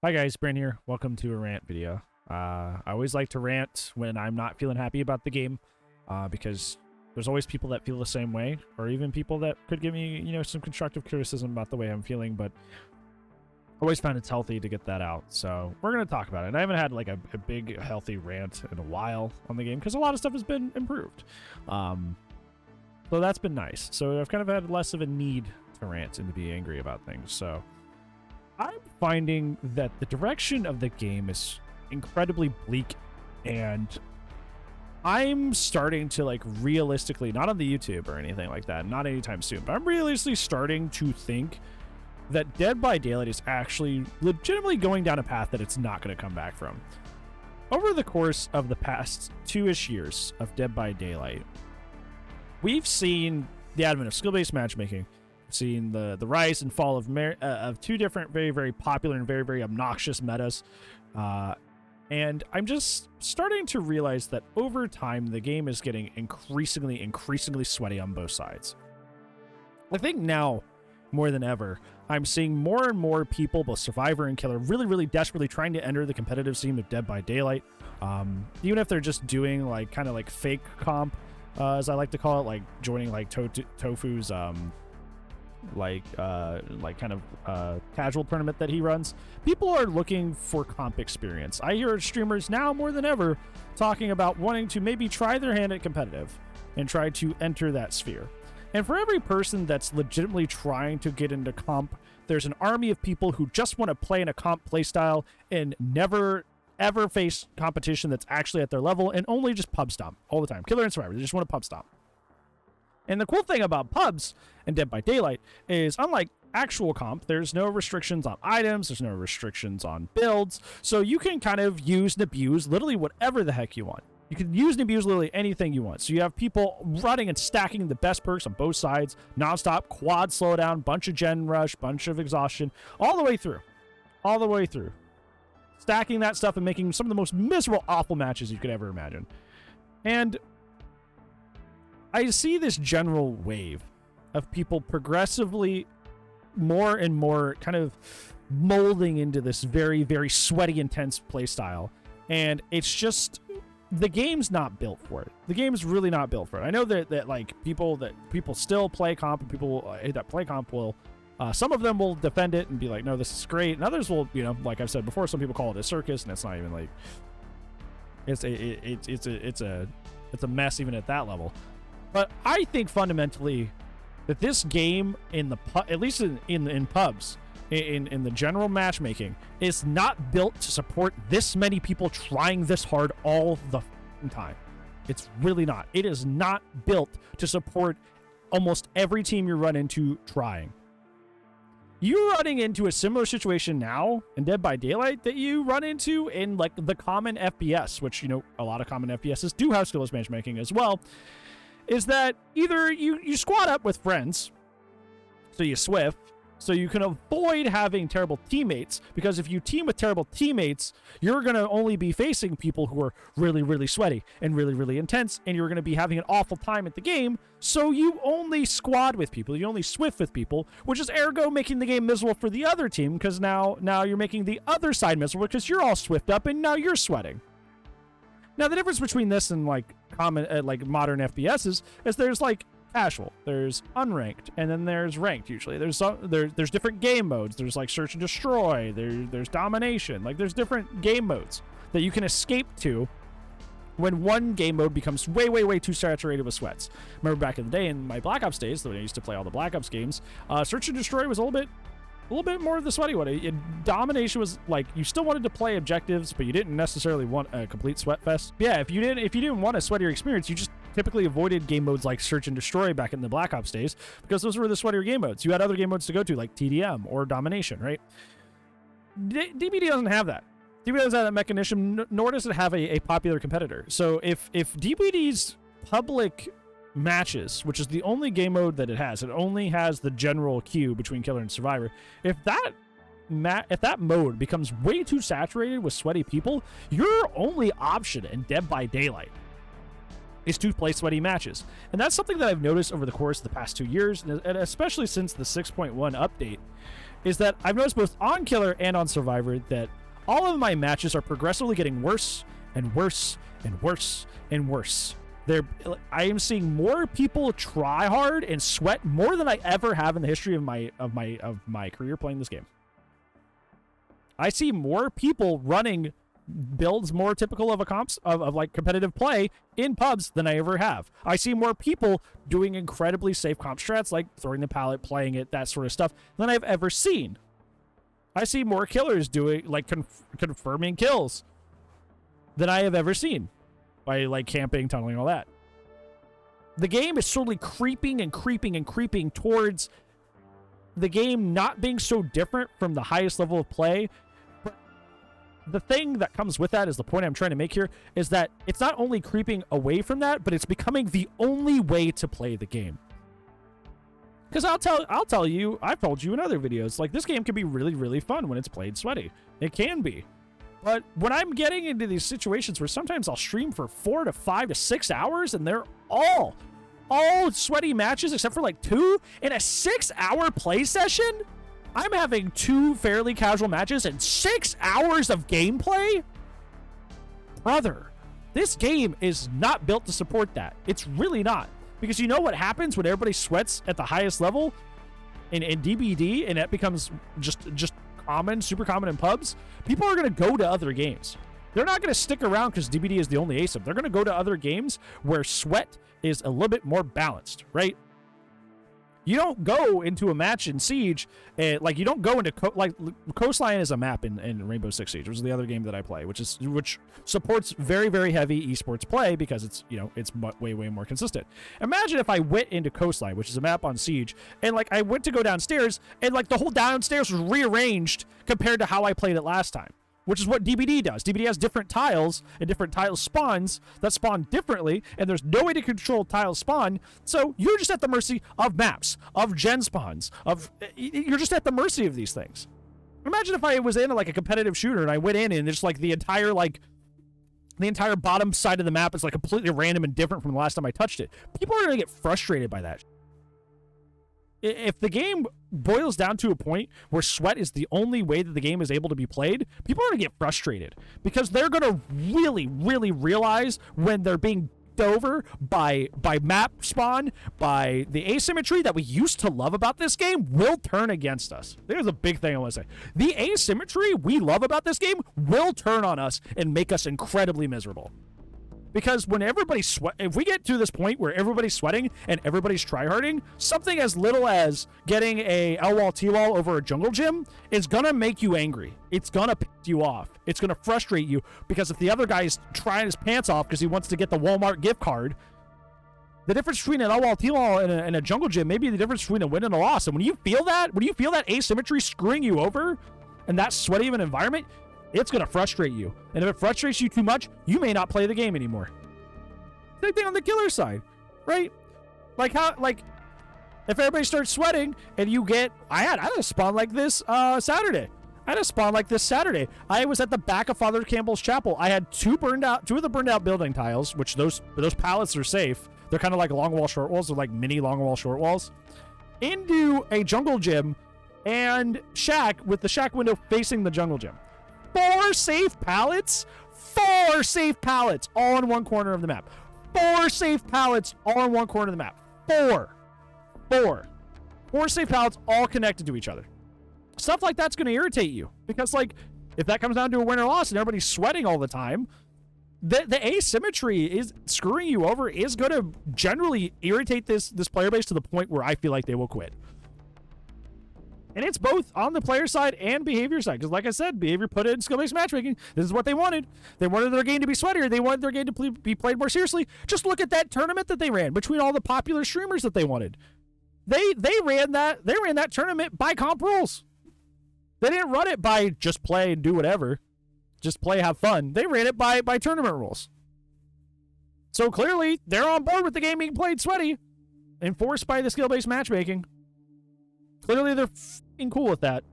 Hi guys, Brent here. Welcome to a rant video. I always like to rant when I'm not feeling happy about the game, because there's always people that feel the same way, or even people that could give me, some constructive criticism about the way I'm feeling, but I always find it's healthy to get that out. So we're going to talk about it. And I haven't had like a big, healthy rant in a while on the game, because a lot of stuff has been improved. So that's been nice. So I've kind of had less of a need to rant and to be angry about things. So I'm finding that the direction of the game is incredibly bleak, and I'm starting to, like, realistically, not on the YouTube or anything like that, not anytime soon, but I'm realistically starting to think that Dead by Daylight is actually legitimately going down a path that it's not going to come back from. Over the course of the past 2-ish years of Dead by Daylight, we've seen the advent of skill-based matchmaking, seen the rise and fall of two different very, very popular and very, very obnoxious metas. And I'm just starting to realize that over time, the game is getting increasingly sweaty on both sides. I think now, more than ever, I'm seeing more and more people, both Survivor and Killer, really desperately trying to enter the competitive scene of Dead by Daylight. Even if they're just doing like kind of like fake comp, as I like to call it, like joining like Tofu's casual tournament that he runs. People are looking for comp experience. I hear streamers now more than ever talking about wanting to maybe try their hand at competitive and try to enter that sphere. And for every person that's legitimately trying to get into comp, there's an army of people who just want to play in a comp playstyle and never ever face competition that's actually at their level and only just pub stomp all the time. Killer and Survivor, they just want to pub stomp. And the cool thing about pubs and Dead by Daylight is, unlike actual comp, there's no restrictions on items, there's no restrictions on builds, so you can kind of use and abuse literally whatever the heck you want. You can use and abuse literally anything you want. So you have people running and stacking the best perks on both sides, nonstop, quad slowdown, bunch of gen rush, bunch of exhaustion, all the way through. All the way through. Stacking that stuff and making some of the most miserable, awful matches you could ever imagine. And I see this general wave of people progressively more and more kind of molding into this very, very sweaty, intense playstyle. And it's just, the game's not built for it. The game's really not built for it. I know that people still play comp, and people that play comp will, some of them will defend it and be like, no, this is great. And others will, like I've said before, some people call it a circus, and it's not even like, it's a mess even at that level. But I think fundamentally that this game, at least in pubs, in the general matchmaking, is not built to support this many people trying this hard all the time. It's really not. It is not built to support almost every team you run into trying. You're running into a similar situation now in Dead by Daylight that you run into in like the common FPS, which, a lot of common FPSs do have skill-based matchmaking as well. Is that either you squad up with friends, so you swift, so you can avoid having terrible teammates, because if you team with terrible teammates, you're going to only be facing people who are really sweaty and really intense, and you're going to be having an awful time at the game, so you only squad with people, you only swift with people, which is ergo making the game miserable for the other team, because now you're making the other side miserable because you're all swift up and now you're sweating. Now, the difference between this and like common, like modern FPSs is there's like casual, there's unranked, and then there's ranked. Usually, there's different game modes. There's like search and destroy. There's domination. Like there's different game modes that you can escape to when one game mode becomes way too saturated with sweats. Remember back in the day in my Black Ops days, when I used to play all the Black Ops games, search and destroy was a little bit more of the sweaty one. Domination was like, you still wanted to play objectives, but you didn't necessarily want a complete sweat fest. Yeah, if you didn't want a sweatier experience, you just typically avoided game modes like search and destroy back in the Black Ops days, because those were the sweatier game modes. You had other game modes to go to, like TDM or domination, right? DBD doesn't have that. DBD doesn't have that mechanism, nor does it have a popular competitor. So if DBD's public matches, which is the only game mode that it only has the general queue between Killer and Survivor. If that mode becomes way too saturated with sweaty people, your only option in Dead by Daylight is to play sweaty matches. And that's something that I've noticed over the course of the past 2 years, and especially since the 6.1 update, is that I've noticed both on Killer and on Survivor that all of my matches are progressively getting worse and worse and worse and worse. I am seeing more people try hard and sweat more than I ever have in the history of my career playing this game. I see more people running builds more typical of a of like competitive play in pubs than I ever have. I see more people doing incredibly safe comp strats like throwing the pallet, playing it, that sort of stuff than I've ever seen. I see more killers doing like confirming kills than I have ever seen by like camping, tunneling, all that. The game is slowly creeping and creeping and creeping towards the game not being so different from the highest level of play. The thing that comes with that is the point I'm trying to make here is that it's not only creeping away from that, but it's becoming the only way to play the game. Because I'll tell you, I've told you in other videos, like this game can be really, really fun when it's played sweaty. It can be. But when I'm getting into these situations where sometimes I'll stream for 4 to 5 to 6 hours and they're all sweaty matches except for like 2 in a 6-hour play session, I'm having 2 fairly casual matches and 6 hours of gameplay? Brother, this game is not built to support that. It's really not. Because you know what happens when everybody sweats at the highest level in DBD and that becomes just common, super common in pubs? People are going to go to other games. They're not going to stick around because DBD is the only ASIM. They're going to go to other games where sweat is a little bit more balanced, right? You don't go into a match in Siege, like you don't go into Coastline is a map in Rainbow Six Siege, which is the other game that I play, which supports very, very heavy esports play because it's, you know, it's way, way more consistent. Imagine if I went into Coastline, which is a map on Siege, and like I went to go downstairs and like the whole downstairs was rearranged compared to how I played it last time, which is what DBD does. DBD has different tiles and different tile spawns that spawn differently, and there's no way to control tile spawn, so you're just at the mercy of maps, of gen spawns, you're just at the mercy of these things. Imagine if I was in like a competitive shooter and I went in and just like the entire bottom side of the map is like completely random and different from the last time I touched it. People are going to get frustrated by that. If the game boils down to a point where sweat is the only way that the game is able to be played, people are going to get frustrated because they're going to really, really realize when they're being over by map spawn, by the asymmetry that we used to love about this game will turn against us. There's a big thing I want to say. The asymmetry we love about this game will turn on us and make us incredibly miserable. Because when everybody if we get to this point where everybody's sweating and everybody's tryharding, something as little as getting a L-wall T-wall over a jungle gym is gonna make you angry. It's gonna piss you off. It's gonna frustrate you because if the other guy's trying his pants off because he wants to get the Walmart gift card, the difference between an L-wall T-wall and a jungle gym may be the difference between a win and a loss. And when you feel that asymmetry screwing you over in that sweaty of an environment, it's going to frustrate you. And if it frustrates you too much, you may not play the game anymore. Same thing on the killer side, right? Like if everybody starts sweating and you get... I had a spawn like this Saturday. I was at the back of Father Campbell's chapel. I had two of the burned out building tiles, which those pallets are safe. They're kind of like long wall, short walls. They're like mini long wall, short walls. Into a jungle gym and shack with the shack window facing the jungle gym. 4 safe pallets all in one corner of the map. 4 safe pallets all in one corner of the map. 4 safe pallets all connected to each other. Stuff like that's going to irritate you because, like, if that comes down to a win or loss and everybody's sweating all the time, the asymmetry is screwing you over, is going to generally irritate this player base to the point where I feel like they will quit. And it's both on the player side and behavior side. Because like I said, behavior put it in skill-based matchmaking. This is what they wanted. They wanted their game to be sweatier. They wanted their game to be played more seriously. Just look at that tournament that they ran between all the popular streamers that they wanted. They ran that tournament by comp rules. They didn't run it by just play and do whatever. Just play, have fun. They ran it by tournament rules. So clearly, they're on board with the game being played sweaty, enforced by the skill-based matchmaking. Clearly, they're f***ing cool with that.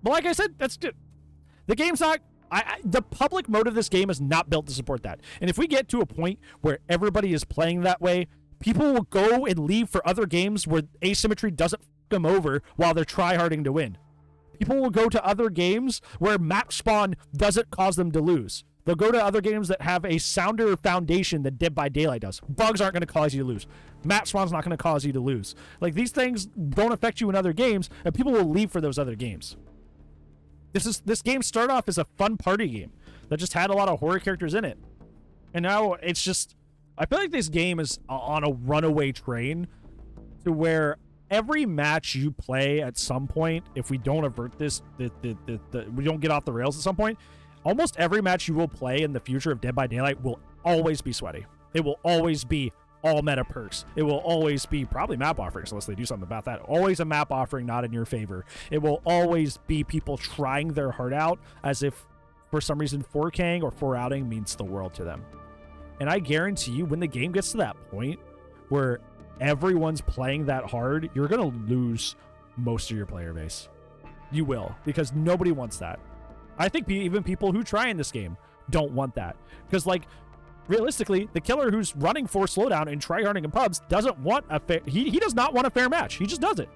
But like I said, that's it. The game's not... the public mode of this game is not built to support that. And if we get to a point where everybody is playing that way, people will go and leave for other games where asymmetry doesn't them over while they're tryharding to win. People will go to other games where map spawn doesn't cause them to lose. They'll go to other games that have a sounder foundation than Dead by Daylight does. Bugs aren't going to cause you to lose. Map spawn's not going to cause you to lose. Like, these things don't affect you in other games, and people will leave for those other games. This game started off as a fun party game that just had a lot of horror characters in it. And now it's just... I feel like this game is on a runaway train to where every match you play at some point, if we don't avert this, we don't get off the rails at some point, almost every match you will play in the future of Dead by Daylight will always be sweaty. It will always be all meta perks. It will always be probably map offerings, unless they do something about that. Always a map offering not in your favor. It will always be people trying their heart out as if, for some reason, 4King or 4-outing means the world to them. And I guarantee you, when the game gets to that point where everyone's playing that hard, you're going to lose most of your player base. You will, because nobody wants that. I think even people who try in this game don't want that. Because, like, realistically, the killer who's running for slowdown and tryharding in pubs doesn't want a fair... He does not want a fair match. He just doesn't.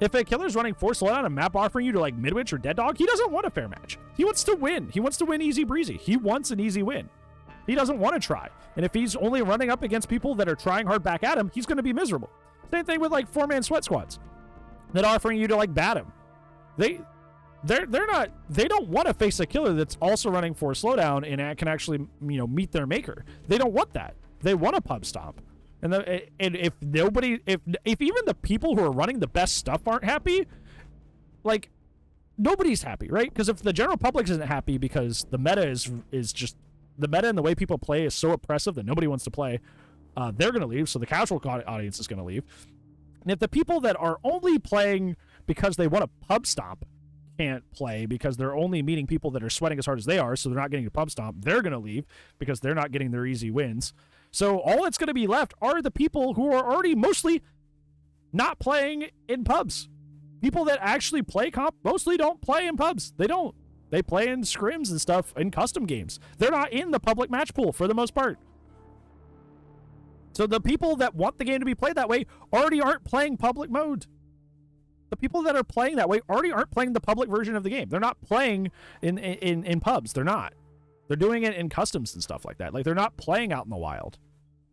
If a killer's running for slowdown and map offering you to, like, Midwich or Dead Dog, he doesn't want a fair match. He wants to win. He wants to win easy breezy. He wants an easy win. He doesn't want to try. And if he's only running up against people that are trying hard back at him, he's going to be miserable. Same thing with, like, 4-man sweat squads that are offering you to, like, bat him. They don't want to face a killer that's also running for a slowdown and can actually, you know, meet their maker. They don't want that. They want a pub stomp. And if even the people who are running the best stuff aren't happy, like, nobody's happy, right? Because if the general public isn't happy because the meta is just the meta and the way people play is so oppressive that nobody wants to play, they're going to leave. So the casual audience is going to leave. And if the people that are only playing because they want a pub stomp can't play because they're only meeting people that are sweating as hard as they are, so they're not getting a pub stomp, they're going to leave because they're not getting their easy wins. So all that's going to be left are the people who are already mostly not playing in pubs. People that actually play comp mostly don't play in pubs. They don't. They play in scrims and stuff in custom games. They're not in the public match pool for the most part. So the people that want the game to be played that way already aren't playing public mode. The people that are playing that way already aren't playing the public version of the game. They're not playing in pubs. They're not. They're doing it in customs and stuff like that. Like, they're not playing out in the wild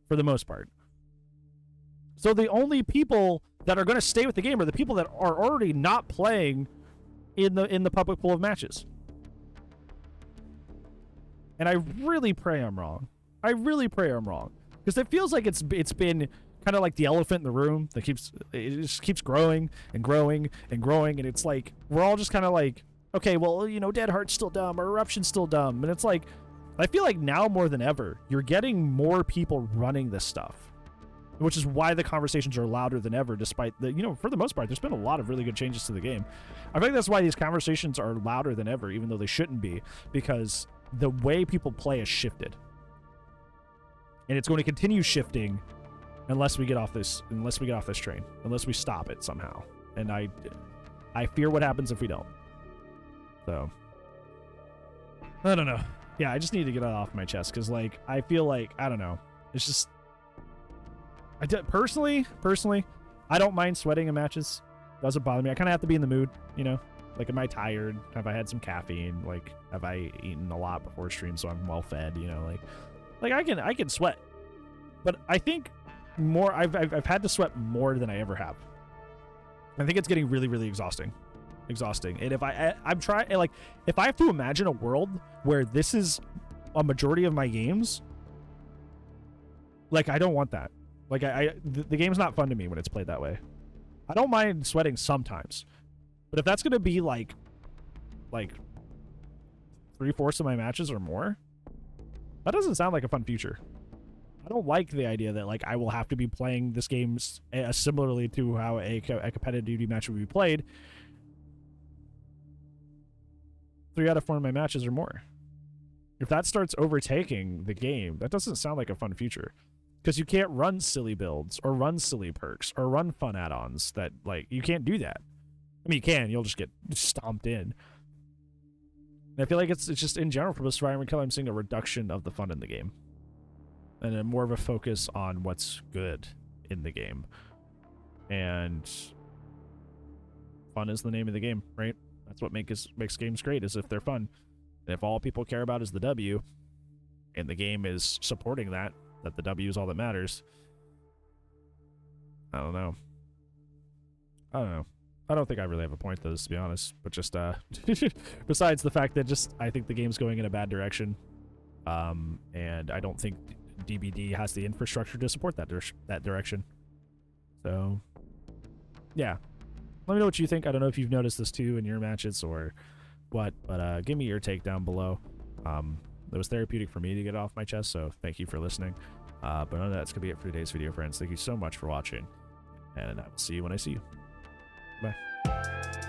for the most part. So the only people that are going to stay with the game are the people that are already not playing in the public pool of matches. And I really pray I'm wrong. I really pray I'm wrong. Because it feels like it's been kind of like the elephant in the room that just keeps growing and growing and growing, and it's like we're all just kind of like, okay, well, you know, Dead Heart's still dumb or Eruption's still dumb, and it's like I feel like now more than ever you're getting more people running this stuff, which is why the conversations are louder than ever, despite the, you know, for the most part there's been a lot of really good changes to the game. I think that's why these conversations are louder than ever, even though they shouldn't be, because the way people play has shifted, and it's going to continue shifting unless we get off this train, unless we stop it somehow. And I fear what happens if we don't. So I don't know. Yeah, I just need to get it off my chest because, like, I feel like, I don't know. It's just personally, I don't mind sweating in matches. Doesn't bother me. I kind of have to be in the mood, you know. Like, am I tired? Have I had some caffeine? Like, have I eaten a lot before stream so I'm well fed? You know, like I can sweat, but I think more I've had to sweat more than I ever have. I think it's getting really, really exhausting. And if I'm trying, like, if I have to imagine a world where this is a majority of my games, like, I don't want that. Like, the game's not fun to me when it's played that way. I don't mind sweating sometimes, but if that's gonna be like 3/4 of my matches or more, that doesn't sound like a fun future. I don't like the idea that, like, I will have to be playing this game similarly to how a competitive duty match would be played 3 out of 4 of my matches or more. If that starts overtaking the game, that doesn't sound like a fun future. Because you can't run silly builds or run silly perks or run fun add-ons that, like, you can't do that. I mean, you can, you'll just get stomped in. And I feel like it's just in general for the Survivor Kill, I'm seeing a reduction of the fun in the game. And then more of a focus on what's good in the game. And Fun is the name of the game, right? That's what makes games great, is if they're fun. And if all people care about is the W, and the game is supporting that the W is all that matters, I don't know. I don't think I really have a point to this, to be honest. But just besides the fact that just I think the game's going in a bad direction, and I don't think DBD has the infrastructure to support that direction. So, yeah. Let me know what you think. I don't know if you've noticed this too in your matches or what, but give me your take down below. It was therapeutic for me to get it off my chest, so thank you for listening. But that's going to be it for today's video, friends. Thank you so much for watching, and I will see you when I see you. Bye.